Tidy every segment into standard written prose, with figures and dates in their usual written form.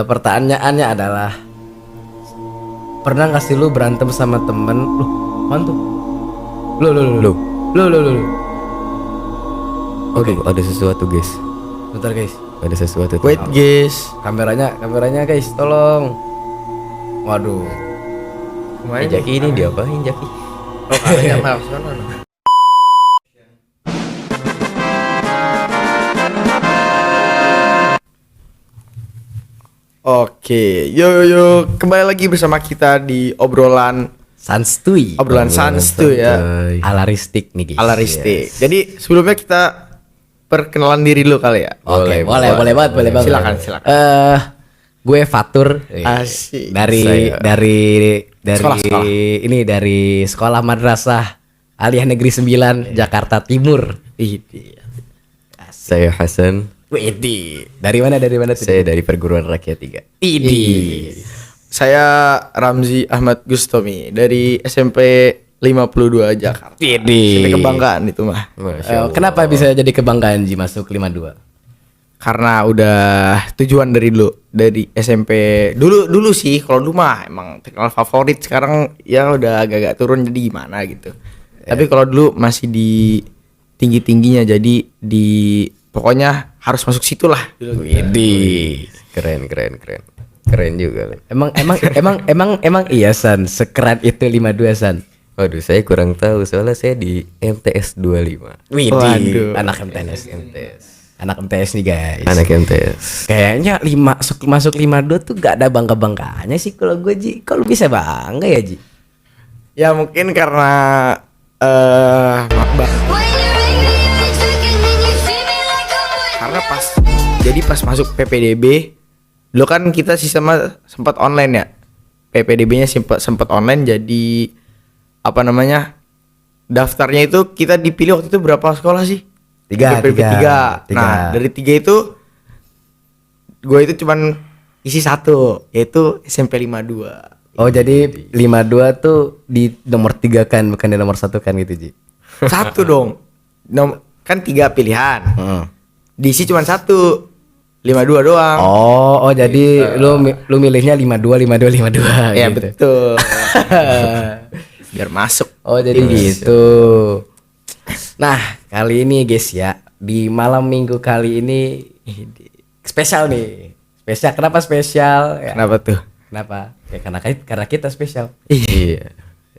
Pertanyaannya adalah, pernah nggak sih lu berantem sama temen lu? Apaan tuh? Lu. Oke, ada sesuatu guys. Bentar guys, Ada sesuatu. Wait guys. kameranya guys, tolong. Waduh. Kemarin Jaki ini diapain Jaki? Oh, kameranya maaf sana. Oke, yo kembali lagi bersama kita di obrolan Sanstui. Sanstu ya. Alaristik nih guys. Alaristik. Jadi sebelumnya kita perkenalan diri dulu kali ya. Oke, boleh banget. Silakan. Gue Fatur. Asik. Dari Sekolah. ini dari Sekolah Madrasah Aliyah Negeri 9 Jakarta Timur. Saya Hasan. Widih. Dari mana tuh? Saya dari Perguruan Rakyat 3. Idih. Saya Ramzi Ahmad Gustomi dari SMP 52 Jakarta. Widih. Ini kebanggaan itu mah. Masya Allah. Kenapa bisa jadi kebanggaan Ji masuk 52? Karena udah tujuan dari dulu, dari SMP dulu sih. Kalau dulu mah emang terkenal favorit, sekarang ya udah agak-agak turun jadi gimana gitu. Tapi kalau dulu masih di tinggi-tingginya, jadi di pokoknya harus masuk situ lah. Widih. Keren juga. Emang iya San, sekeren itu 52 San. Waduh, saya kurang tahu soalnya saya di MTS 25. Widih. Waduh. Anak MTS. Anak MTS nih guys. Anak MTS. Kayaknya masuk 52 tuh gak ada bangga-bangganya sih kalau gue Ji. Kalau bisa bangga ya Ji? Ya mungkin karena karena pas masuk PPDB dulu kan kita sistemnya sempat online ya. PPDB-nya sempat online, jadi apa namanya? Daftarnya itu kita dipilih waktu itu berapa sekolah sih? Tiga. Nah, dari 3 itu gue itu cuman isi 1, yaitu SMP 52. Oh jadi 52 tuh di nomor 3 kan, bukan di nomor 1 kan gitu Ji? 1 dong. Kan 3 pilihan. Diisi cuma 1. 52 doang. Oh jadi lu milihnya 52. Ya gitu. betul. Biar masuk. Oh jadi gitu. Nah kali ini guys ya, di malam minggu kali ini spesial nih. Spesial, kenapa spesial? Ya, Kenapa tuh? kenapa? Ya karena kita spesial. Iya.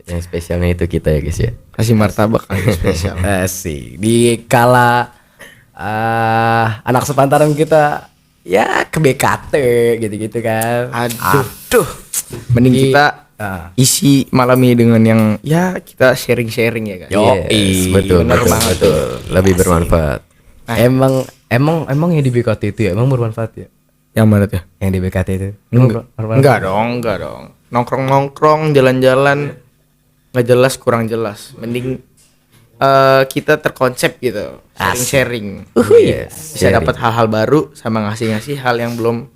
Yang spesialnya itu kita ya guys ya. Kasih martabak kali spesial. Sih di kala anak sepantaran kita ya ke BKT gitu-gitu kan. Aduh. Mending kita isi malam ini dengan yang ya kita sharing-sharing ya guys. Yes, betul. Lebih bermanfaat. Emang yang di BKT itu ya emang bermanfaat ya? Yang mana tuh? Yang di BKT itu? Enggak dong. Nongkrong-nongkrong, jalan-jalan nggak jelas, kurang jelas. Mending kita terkonsep gitu, sharing-sharing. Yes, Bisa sharing. dapat hal-hal baru sama ngasih-ngasih hal yang belum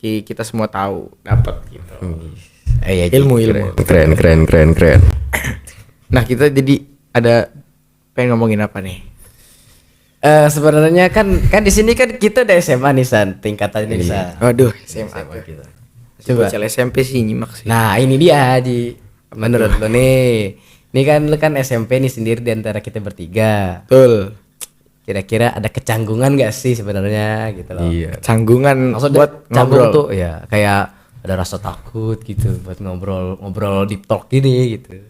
kita semua tahu dapat gitu. Iya, Ilmu. Keren. Nah, kita jadi ada pengen ngomongin apa nih? Sebenarnya kan di sini kan kita udah SMA nih San, tingkatannya nih San. Waduh, SMA kita. Coba SMP sih nyimak sih. Nah ini dia Ji, menurut lo nih, ini kan lu kan SMP nih sendiri di antara kita bertiga. Betul. Kira-kira ada kecanggungan gak sih sebenarnya gitu loh? Iya. Canggungan Maksudnya buat canggung ngobrol. tuh ya kayak ada rasa takut gitu buat ngobrol deep talk gini gitu.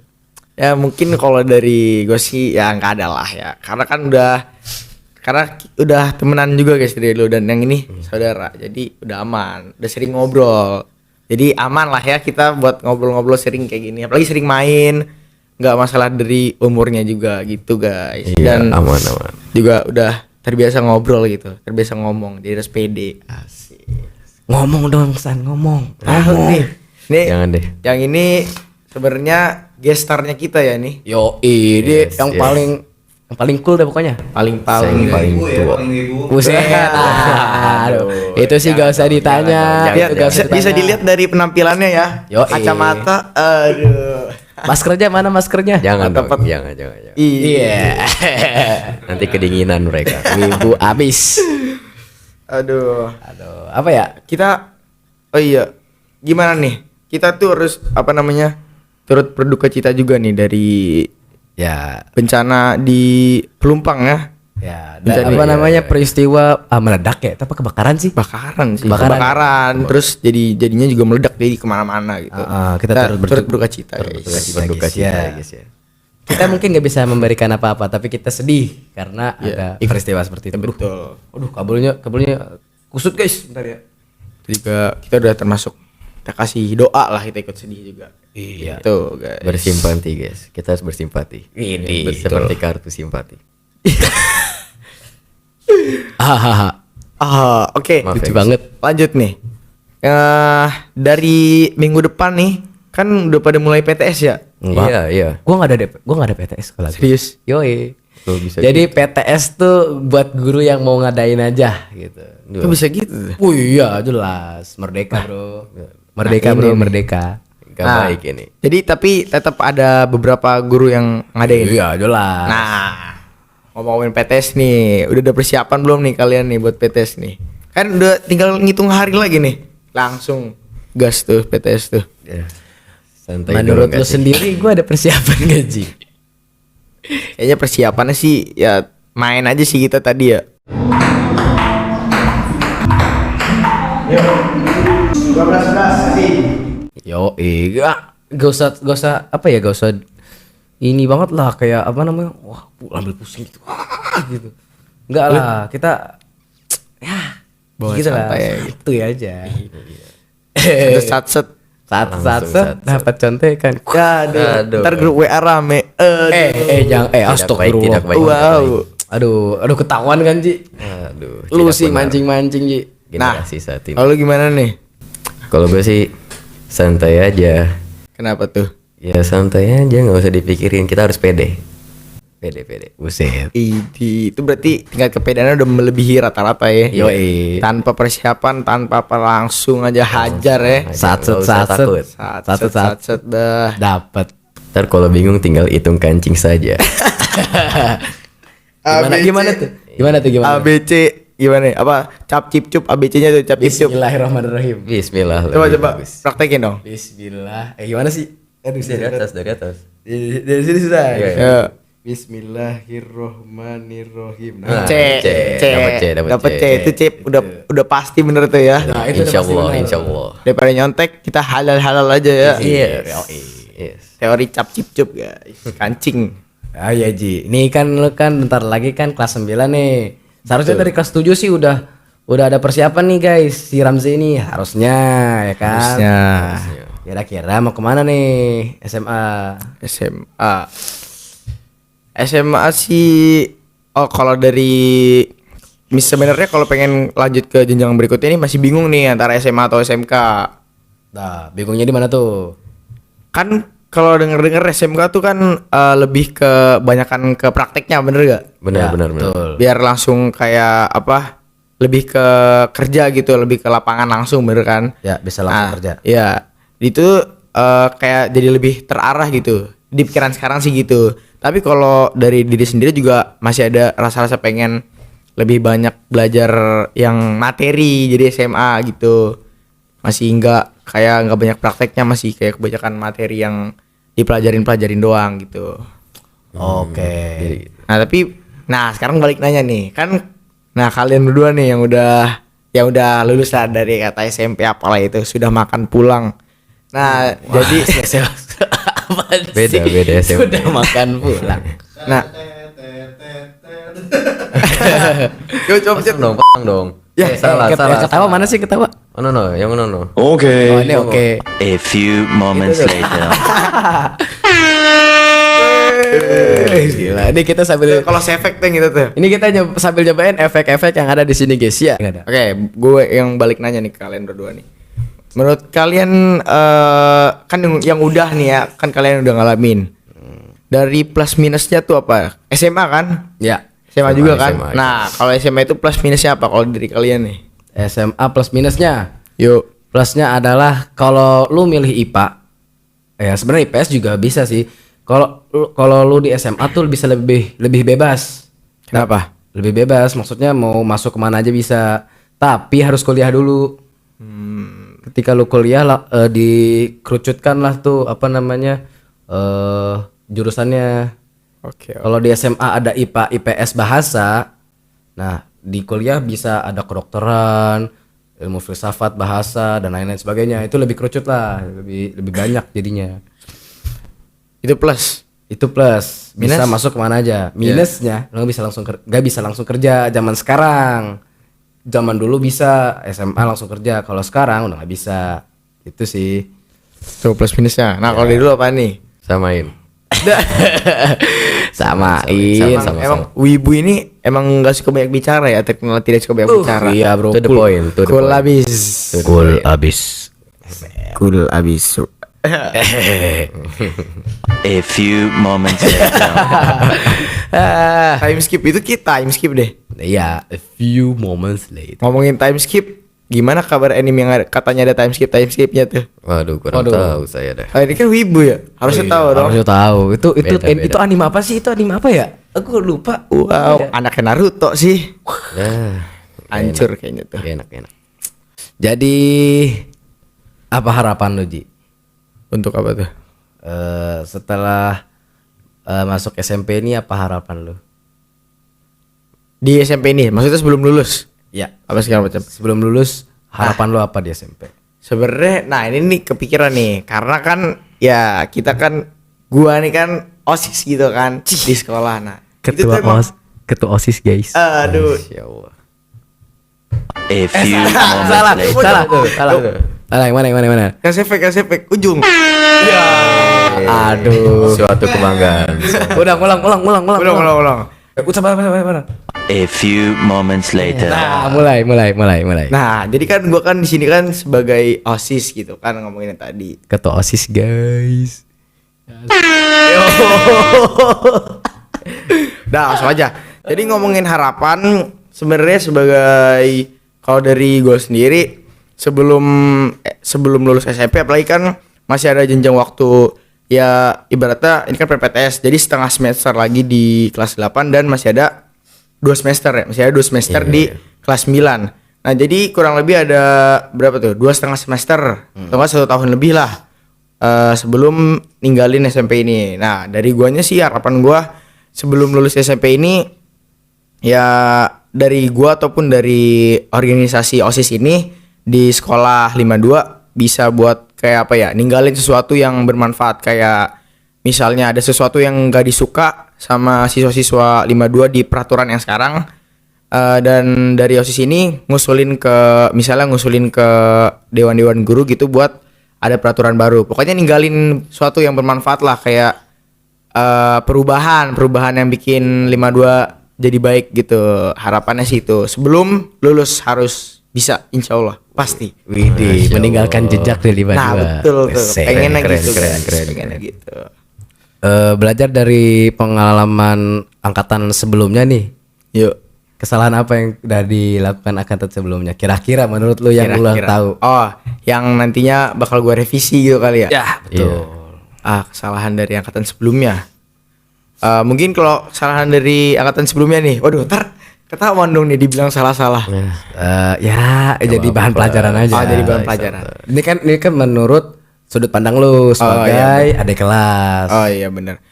Ya mungkin kalau dari gue sih ya nggak ada lah ya. Karena udah temenan juga guys dari lu, dan yang ini saudara. Jadi udah aman, udah sering ngobrol. Jadi aman lah ya kita buat ngobrol-ngobrol sering kayak gini. Apalagi sering main, nggak masalah dari umurnya juga gitu guys. Iya, Dan aman. juga udah terbiasa ngobrol gitu, terbiasa ngomong, jadi harus pede. Asik. Ngomong dong San, ngomong. Nih, Jangan deh. yang ini sebenarnya gestarnya kita ya nih. Yo, ini Yes, yang yes. paling cool deh pokoknya. Paling Paling tua. Buset. Aduh. Itu sih gak usah ditanya. Ya, Itu gak usah bisa ditanya. dilihat dari penampilannya ya. Yoi. Kacamata, aduh. Maskernya mana maskernya? Jangan dong. Mantap. Jangan. Iya. Nanti kedinginan mereka. Minggu abis. Aduh. Aduh, apa ya? Kita Oh iya, gimana nih? Kita tuh harus apa namanya? Turut berduka cita juga nih dari Ya, bencana di Pelumpang ya. ya. Bencana, Apa ya. namanya peristiwa meledak ya? Apa kebakaran sih? Bakaran sih, Kebakaran. kebakaran. Terus jadinya juga meledak jadi kemana-mana gitu. Kita turut berduka cita, guys. Berduka guys, cita ya. guys ya. Kita mungkin nggak bisa memberikan apa-apa, tapi kita sedih karena ada Iya. peristiwa seperti itu. Betul. Aduh, kabelnya kusut guys. Bentar ya. Juga kita udah termasuk kita kasih doa lah, kita ikut sedih juga. Iya. Tuh guys. Bersimpati guys. Kita harus bersimpati. Ini, Seperti kartu simpati. Hahaha. Oke. Maaf Lucu ya, banget. Lanjut nih. Dari minggu depan nih kan udah pada mulai PTS ya. Enggak. Iya. Gua nggak ada PTS sekolah. Serius. Yoi. Tuh, bisa Jadi PTS tuh buat guru yang mau ngadain aja gitu. Kok bisa gitu tuh? Iya jelas, merdeka bro, merdeka Nah, bro, ini. merdeka. Gak Nah, baik ini. Jadi tapi tetap ada beberapa guru yang ngadain. Iya jelas. Nah, ngomongin PTS nih, udah ada persiapan belum nih kalian nih buat PTS nih? Kan udah tinggal ngitung hari lagi nih. Langsung gas tuh PTS tuh. Ya. Santai Menurut dulu, lu nggak sih? sendiri, gue ada persiapan gaji. Kayaknya persiapannya sih ya main aja sih kita tadi ya. Yo, gak usah apa ya, gak usah ini banget lah kayak apa namanya, wah ambil pusing gitu, gitu. Enggak lah, kita ya Bawa gitu lah, santai aja. itu aja. Ada satset. Saat Langsung dapat contekan. Ya, Aduh. ntar grup WA rame. Jangan baik, tidak baik. Wow. Aduh ketahuan kan Ji. Aduh. Lu tidak sih benar. mancing-mancing Ji. Generasi saat ini. Lalu gimana nih? Kalau gue sih santai aja. Kenapa tuh? Ya santai aja, nggak usah dipikirin. Kita harus pede. Pede. Buset. Itu berarti tingkat kepedeannya udah melebihi rata-rata ya. Yoi. Tanpa persiapan, tanpa apa langsung aja hajar ya. Nggak usah takut. Satset dah. Dapat. Ntar kalau bingung tinggal hitung kancing saja. Gimana tuh? Gimana? ABC gimana? Apa? Cap cip cup ABC-nya tuh cap cip cup. Bismillahirrahmanirrahim. Bismillah. Coba lebih coba bagus. praktekin dong. Bismillah. Gimana sih? Aduh, Dari atas, dari atas. Dari sini sudah. Iya, iya. Ya. Bismillahirrahmanirrahim. Nah, C, C, dapat C, C. itu C udah pasti bener tuh ya. Nah, itu udah Insya pasti Allah, benar. insya Allah. Daripada nyontek kita halal aja ya. Yes. Yes. Teori cap cip cup guys. Kancing. Ah ya Ji, ini kan lu kan bentar lagi kan kelas 9 nih. Seharusnya dari kelas 7 sih udah ada persiapan nih guys. Si Ramzi ini harusnya ya kan. Harusnya. Kira-kira mau kemana nih SMA? SMA sih kalau dari sebenarnya kalau pengen lanjut ke jenjang berikutnya ini masih bingung nih antara SMA atau SMK. Nah, bingungnya di mana tuh? Kan kalau denger-denger SMK tuh kan lebih ke banyakan ke prakteknya, bener gak? Benar, Ya, benar, benar. betul. Biar langsung kayak apa? Lebih ke kerja gitu, lebih ke lapangan langsung, bener kan? Ya, bisa langsung kerja. Iya. Itu kayak jadi lebih terarah gitu. Di pikiran sekarang sih gitu. Tapi kalau dari diri sendiri juga masih ada rasa-rasa pengen lebih banyak belajar yang materi jadi SMA gitu. Masih nggak banyak prakteknya, masih kayak kebanyakan materi yang dipelajarin doang gitu. Oke. Nah tapi, sekarang balik nanya nih, kan, kalian berdua nih yang udah lulus lah dari kata SMP apalah itu, sudah makan pulang. Nah jadi, Apaan Beda, sih? beda SMP. Sudah makan pulang. nah, Yo, coba Pasang dong, pasang dong. Ya, salah, salah. Ketawa mana sih ketawa? Oh, no, yang mana no? Oh, ini oke. A few moments later. Gila, ini kita sambil kalau efek tuh gitu tuh. ini kita sambil nyobain efek-efek yang ada di sini guys ya. Oke, gue yang balik nanya nih ke kalian berdua nih. Menurut kalian kan yang udah nih ya, kan kalian udah ngalamin. Dari plus minusnya tuh apa? SMA kan? Ya. SMA juga kan? SMA. Nah, kalau SMA itu plus minusnya apa kalau dari kalian nih? SMA plus minusnya. Yuk. Plusnya adalah kalau lu milih IPA, ya sebenarnya IPS juga bisa sih. Kalau lu di SMA tuh bisa lebih bebas. Kenapa? Lebih bebas, maksudnya mau masuk kemana aja bisa. Tapi harus kuliah dulu. ketika lu kuliah dikerucutkan lah tuh apa namanya jurusannya. Oke. Kalau di SMA ada IPA, IPS bahasa. Nah, di kuliah bisa ada kedokteran, ilmu filsafat, bahasa dan lain-lain sebagainya. Itu lebih kerucut lah, lebih banyak jadinya. Itu plus. Itu plus, bisa Minus? masuk kemana aja. Minusnya lo nggak bisa langsung kerja zaman sekarang. Zaman dulu bisa SMA langsung kerja, kalau sekarang udah nggak bisa. Itu sih. Tuh plus minusnya. Nah, kalau dari dulu apa nih? Samain. Samain. Emang wibu ini emang nggak suka banyak bicara ya, terkenal tidak suka banyak bicara. Iya bro. To the point, to the Cool point. abis. Cool abis. Cool abis. A few moments later. Time skip itu kita time skip deh. Iya, a few moments later. Ngomongin time skip, gimana kabar anime yang katanya ada time skipnya tuh? Waduh, kurang tahu saya dah. Ah, ini kan wibu ya, harusnya tahu dong. Harusnya tahu. Itu Beda. itu anime apa sih? Itu anime apa ya? Aku lupa. Wow, anaknya Naruto sih. Nah, Hancur kayaknya tuh. enak. Jadi apa harapan lu, Ji? Untuk apa tuh? Setelah masuk SMP ini apa harapan lu? Di SMP ini, maksudnya sebelum lulus. Ya, Apa segala macam. sebelum lulus harapan lu apa di SMP? Sebenarnya, nah ini nih kepikiran nih, karena kan ya kita kan, gua nih kan OSIS gitu kan di sekolah. Nah, itu tuh emang- ketua OSIS, guys. Aduh, Ya Allah. A few moments Salah later. Salah, yang mana? kasih efek ujung. Aduh. Suatu kebanggaan. Ulang. Ulang. Sabar. A few moments later. Nah, mulai. Nah, jadi kan gua kan di sini kan sebagai OSIS gitu kan ngomongin tadi. Ketua OSIS, guys. Nah, langsung aja. Jadi ngomongin harapan sebenarnya sebagai kalau dari gue sendiri sebelum lulus SMP apalagi kan masih ada jenjang waktu ya ibaratnya ini kan PPTS. Jadi setengah semester lagi di kelas 8 dan masih ada 2 semester ya. Masih ada 2 semester di kelas 9. Nah, jadi kurang lebih ada berapa tuh? 2,5 semester. Atau enggak 1 tahun lebih lah. Sebelum ninggalin SMP ini. Nah, dari guanya sih harapan gua sebelum lulus SMP ini ya dari gua ataupun dari organisasi OSIS ini di sekolah 52 bisa buat kayak apa ya, ninggalin sesuatu yang bermanfaat, kayak misalnya ada sesuatu yang gak disuka sama siswa-siswa 52 di peraturan yang sekarang, dan dari OSIS ini ngusulin ke dewan-dewan guru gitu buat ada peraturan baru. Pokoknya ninggalin sesuatu yang bermanfaat lah, kayak perubahan yang bikin 52 jadi baik gitu. Harapannya sih itu sebelum lulus harus bisa, insya Allah pasti. Widih, meninggalkan jejak dari Nah, betul tuh. Pengennya keren, gitu, keren, guys. keren. Pengennya gitu. Belajar dari pengalaman angkatan sebelumnya nih. Yuk. Kesalahan apa yang udah dilakukan angkatan sebelumnya? Kira-kira menurut lu yang lu Kira-kira. tahu? Oh, yang nantinya bakal gue revisi gitu kali ya. Ya, betul. Kesalahan dari angkatan sebelumnya. Mungkin kalau kesalahan dari angkatan sebelumnya nih, waduh, ntar ketahuan dong nih dibilang salah-salah. Jadi bahan pelajaran aja. Jadi bahan pelajaran. Ini kan menurut sudut pandang lu sebagai adik kelas. Oh iya benar.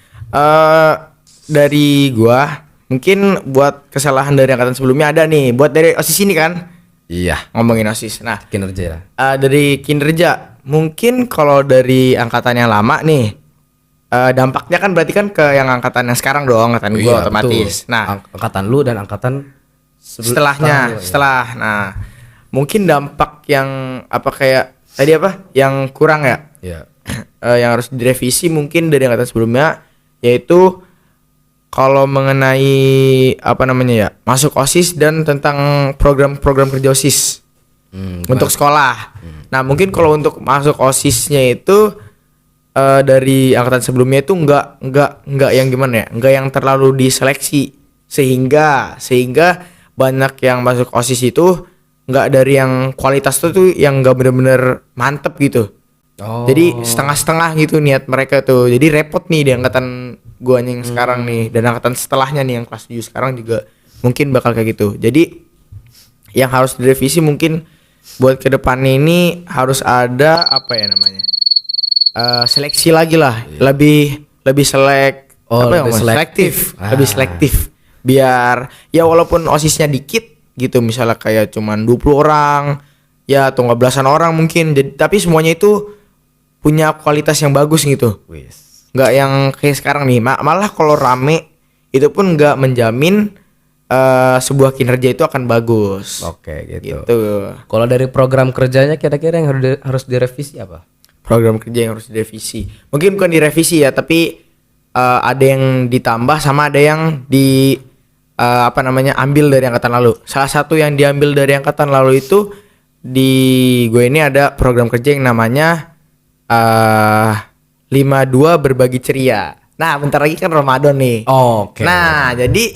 Dari gua mungkin buat kesalahan dari angkatan sebelumnya ada nih. Buat dari OSIS ini kan Iya, ngomongin OSIS. Nah, kinerja. dari kinerja mungkin kalau dari angkatan yang lama nih, dampaknya kan berarti kan ke yang angkatan yang sekarang dong, angkatan gua Iya, otomatis. betul. Nah, Angkatan lu dan angkatan setelah nah mungkin dampak yang apa kayak tadi apa yang kurang ya, Iya. yang harus direvisi mungkin dari angkatan sebelumnya, yaitu kalau mengenai apa namanya ya, masuk OSIS dan tentang program-program kerja OSIS untuk sekolah. Nah, mungkin kalau untuk masuk OSISnya itu dari angkatan sebelumnya itu enggak yang gimana ya, enggak yang terlalu diseleksi, sehingga banyak yang masuk OSIS itu enggak dari yang kualitas tuh yang enggak bener-bener mantep gitu. Oh. Jadi setengah-setengah gitu niat mereka tuh. Jadi repot nih di angkatan guanya yang sekarang nih, dan angkatan setelahnya nih yang kelas 7 sekarang juga mungkin bakal kayak gitu. Jadi yang harus direvisi mungkin buat ke depannya ini harus ada apa ya namanya? Seleksi lagi lah. Lebih Oh, apa ya, lebih ngomong? selektif. Lebih selektif. Biar ya walaupun OSISnya dikit gitu, misalnya kayak cuman 20 orang ya atau nggak belasan orang mungkin. Tapi semuanya itu punya kualitas yang bagus gitu. Wis. Nggak yang kayak sekarang nih. Malah kalau rame itu pun nggak menjamin sebuah kinerja itu akan bagus. Oke, gitu. Gitu. Kalau dari program kerjanya kira-kira yang harus direvisi apa? Program kerja yang harus direvisi. Mungkin bukan direvisi ya, tapi ada yang ditambah sama ada yang ambil dari angkatan lalu. Salah satu yang diambil dari angkatan lalu itu di gue ini ada program kerja yang namanya 52 berbagi ceria. Nah, bentar lagi kan Ramadan nih. Oke. Nah, jadi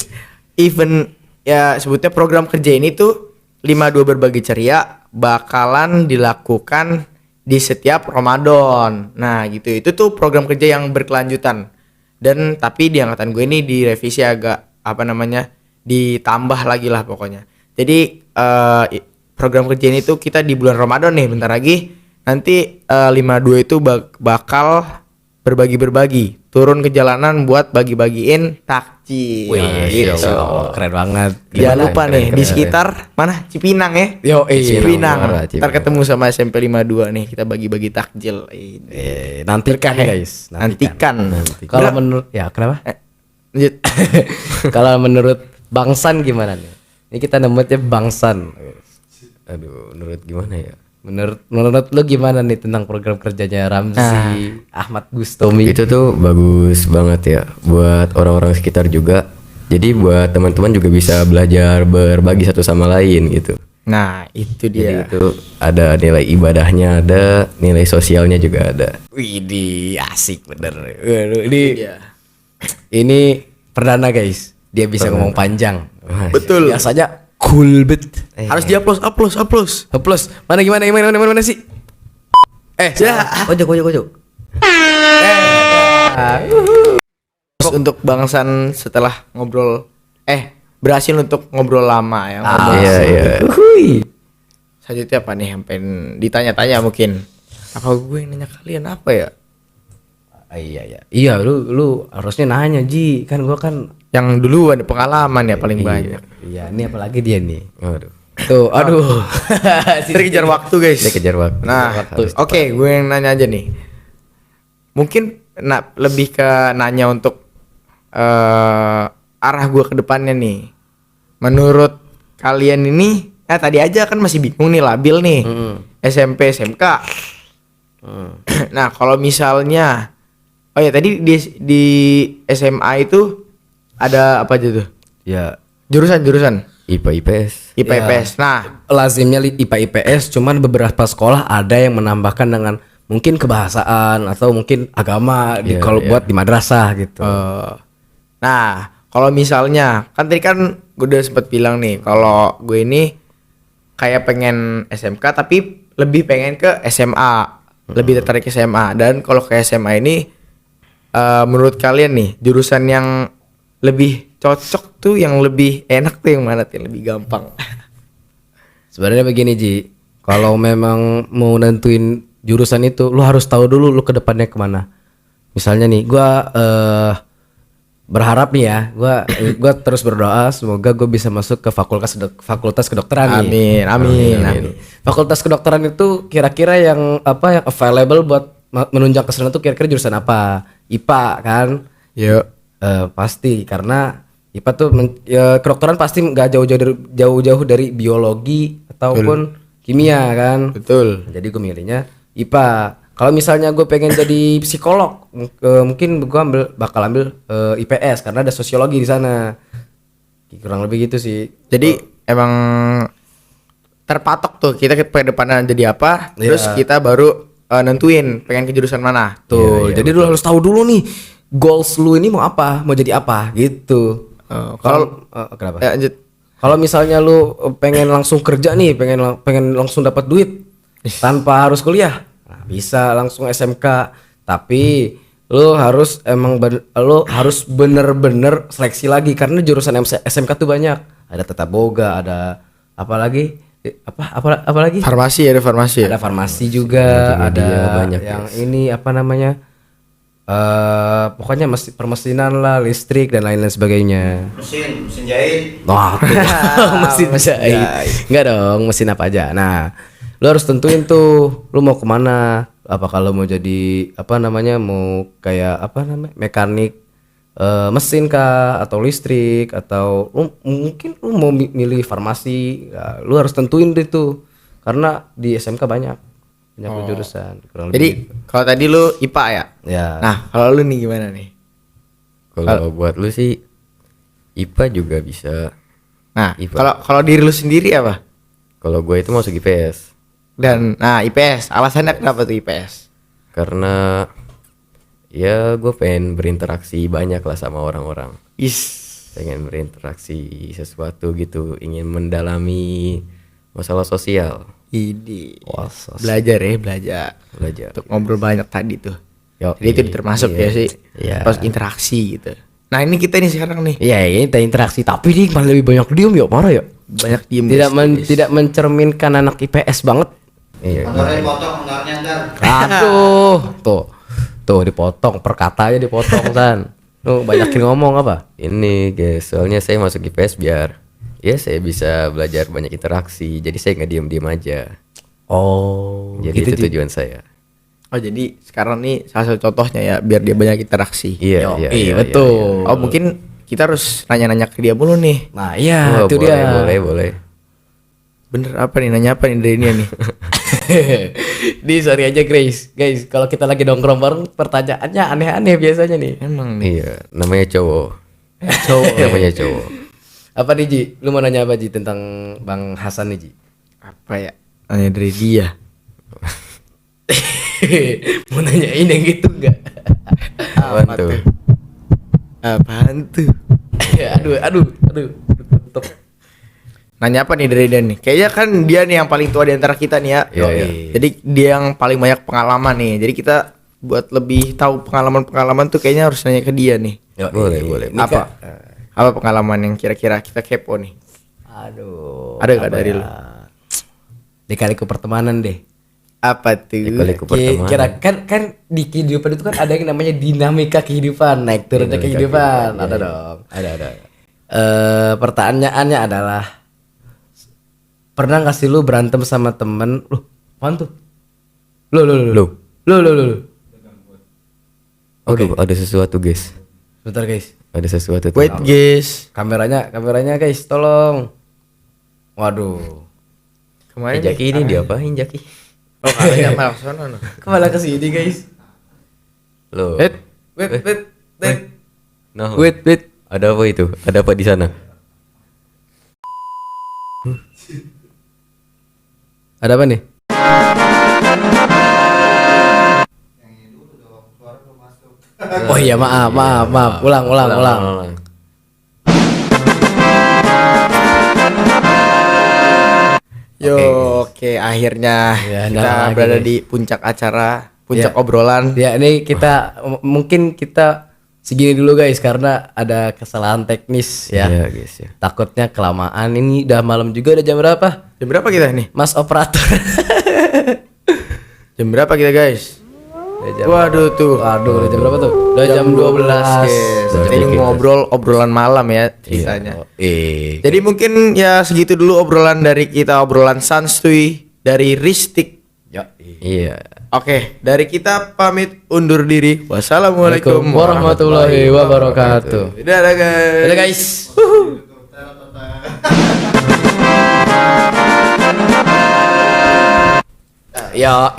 event ya sebutnya program kerja ini tuh 52 berbagi ceria bakalan dilakukan di setiap Ramadan. Nah, gitu. Itu tuh program kerja yang berkelanjutan. Dan tapi di angkatan gue ini direvisi agak ditambah lagi lah pokoknya. Jadi program kerja ini tuh kita di bulan Ramadan nih bentar lagi nanti 52 itu bakal berbagi-berbagi, turun ke jalanan buat bagi-bagiin takjil. Wih, gitu. keren banget. Jangan lupa nih di sekitar mana Cipinang ya. Yo, Cipinang. Cipinang. Ntar ketemu sama SMP 52 nih, kita bagi-bagi takjil. Nantikan ya. guys. Nantikan. Kalau menurut ya kenapa? Lanjut. Kalau menurut Bang San gimana nih? Ini kita namanya Bang San. Aduh, menurut gimana ya? Menurut lu gimana nih tentang program kerjanya Ramzi Ahmad Bustomi? Itu tuh bagus banget ya buat orang-orang sekitar juga. Jadi buat teman-teman juga bisa belajar berbagi satu sama lain gitu. Nah, itu Jadi dia. itu ada nilai ibadahnya, ada nilai sosialnya juga ada. Widih, asik bener. Waduh, ini Iya. ini perdana guys. Dia bisa ngomong panjang. Betul. Biasanya cool bet. Harus di-upload. Plus, mana gimana sih? Ojok. Terus untuk Bangsan setelah ngobrol berhasil untuk ngobrol lama ya. Ngobrol Iya. Selanjutnya apa nih? Sampai ditanya-tanya mungkin. Apa gue yang nanya kalian apa ya? Iya, lu harusnya nanya Ji, kan gua kan Yang duluan pengalaman ya paling banyak. iya, ini apalagi dia nih. Waduh. Tuh, aduh. Kita kejar waktu guys. Dia kejar waktu. Nah, oke, gue yang nanya aja nih. Mungkin lebih ke nanya untuk arah gue ke depannya nih. Menurut kalian ini, tadi aja kan masih bingung nih labil nih. SMP, SMK. Nah, kalau misalnya tadi di SMA itu ada apa aja tuh? Ya, Jurusan. IPA IPS. IPA IPS. Nah, lazimnya IPA IPS, cuman beberapa sekolah ada yang menambahkan dengan mungkin kebahasaan atau mungkin agama kalau buat di madrasah gitu. nah, kalau misalnya kan tadi kan gue udah sempat bilang nih kalau gue ini kayak pengen SMK tapi lebih pengen ke SMA, lebih tertarik ke SMA. Dan kalau ke SMA ini menurut kalian nih jurusan yang lebih cocok tuh, yang lebih enak tuh yang mana tuh, yang lebih gampang? Sebenarnya begini Ji, kalau memang mau nentuin jurusan itu, lu harus tahu dulu lu ke depannya kemana. Misalnya nih, gua berharap nih ya, gua terus berdoa semoga gue bisa masuk ke fakultas kedokteran nih. Amin. Fakultas kedokteran itu kira-kira yang apa yang available buat menunjang ke sana tuh kira-kira jurusan apa? IPA kan? Yuk. Pasti karena IPA tuh kedokteran pasti nggak jauh-jauh dari biologi ataupun kimia kan. Betul. Jadi gue milihnya IPA. Kalau misalnya gue pengen jadi psikolog, mungkin gue bakal ambil IPS karena ada sosiologi di sana. Kurang lebih gitu sih. Jadi emang terpatok tuh kita ke depannya jadi apa, terus kita baru nentuin pengen ke jurusan mana. Tuh, jadi lu harus tahu dulu nih goals lu ini mau apa, mau jadi apa gitu. Kalau kenapa? Lanjut. Kalau misalnya lu pengen langsung kerja nih, pengen langsung dapat duit tanpa harus kuliah, nah, bisa langsung SMK. Tapi lu harus harus bener-bener seleksi lagi karena jurusan SMK tuh banyak. Ada tata boga, ada apa lagi? apa lagi? Farmasi, ada farmasi ya. Ada farmasi juga, ada Multimedia banyak, yang ini apa namanya? Pokoknya permesinan lah, listrik dan lain-lain sebagainya. Mesin jahit. Wah, tuh. Mesin jahit. Enggak dong, mesin apa aja. Nah, lu harus tentuin tuh, lu mau kemana? Apa kalau mau jadi apa namanya? Mau kayak apa namanya? Mekanik mesin kah atau listrik atau mungkin lu mau milih farmasi. Ya, lu harus tentuin deh tuh. Karena di SMK banyak jurusan. Kurang Jadi kalau tadi lu IPA ya. ya. Nah, kalau lu nih gimana nih? Kalau buat lu sih IPA juga bisa. Nah, IPA. kalau diri lu sendiri apa? Kalau gue itu masuk IPS Dan nah IPS, alasannya kenapa tuh IPS? karena ya gue pengen berinteraksi banyak lah sama orang-orang. Pengen berinteraksi sesuatu gitu, ingin mendalami masalah sosial. Ini belajar ya, belajar untuk ngobrol banyak tadi tuh. Yo, Jadi itu termasuk iya. ya sih, Iya. pas interaksi gitu. Nah ini kita nih sekarang nih Iya, ini kita interaksi tapi nih malah lebih banyak diem ya, parah ya. banyak diem. Tidak mencerminkan anak IPS banget. Iya. Motornya dipotong, motornya ntar. Aduh, tuh dipotong, perkataannya dipotong San. Lu banyakin ngomong apa? Ini guys, soalnya saya masuk IPS biar ya saya bisa belajar banyak interaksi. Jadi saya nggak diem-diem aja. Oh, Jadi itu tujuan saya. Oh jadi sekarang nih salah satu contohnya ya biar dia banyak interaksi. Iya, iya, betul. Oh mungkin kita harus nanya-nanya ke dia dulu nih. Nah, iya, Oh, itu boleh, dia. boleh. Bener apa nih, nanya apa nih dari dia nih? Di sorry aja Grace. Guys, kalau kita lagi nongkrong bareng pertanyaannya aneh-aneh biasanya nih. Emang nih. Iya, namanya cowok. Cowok. Namanya cowok. Apa nih Ji? Lu mau nanya apa Ji tentang Bang Hasan nih Ji? Apa ya? Nanya dari dia. Mau nanyain yang gitu enggak? Apaan tuh? Apaan tuh? aduh. Tutup. Nanya apa nih dari dia nih? Kayaknya kan dia nih yang paling tua di antara kita nih ya. Iya, iya. Jadi dia yang paling banyak pengalaman nih. Jadi kita buat lebih tahu pengalaman-pengalaman tuh kayaknya harus nanya ke dia nih. Boleh. Ini Apa? kan- Apa pengalaman yang kira-kira kita kepo nih? Aduh. Ada nggak apa dari ya? lu? Dikaliku pertemanan deh. Apa tuh? Dikaliku pertemanan. Kira kan di kehidupan itu kan ada yang namanya dinamika kehidupan, naik turunnya Dinamika kehidupan. kehidupan, Ada iya. dong. Ada. Pertanyaannya adalah pernah nggak sih lu berantem sama temen? Loh, apaan tuh? Loh. Oke, ada sesuatu guys. Bentar guys. Ada sesuatu. Wait guys. Kameranya guys, tolong. Waduh. Kemarin Jaki ini diapain Jaki? Oh katanya malah kesana no. Kemana ke sini guys? Loh. Wait. Nah, Wait. ada apa itu? Ada apa di sana? Ada apa nih? Oh iya maaf. Ulang. Yo, oke, akhirnya Ya, kita nah, lagi, berada guys. di puncak acara, puncak Ya. obrolan. Ya ini kita mungkin kita segini dulu guys karena ada kesalahan teknis ya. Iya guys ya. Takutnya kelamaan, ini udah malam juga, udah jam berapa? Jam berapa kita nih? Mas operator. Jam berapa kita guys? Udah jam- Waduh tuh. Waduh, udah jam berapa tuh? Udah jam 12. Yes. Jam Ini 12. ngobrol obrolan malam ya ceritanya. Jadi mungkin ya segitu dulu obrolan dari kita, obrolan santuy dari Ristik. Iya. Oke, dari kita pamit undur diri. Wassalamualaikum Waalaikumsalam warahmatullahi wabarakatuh. Dadah guys. Dadah guys. Ya,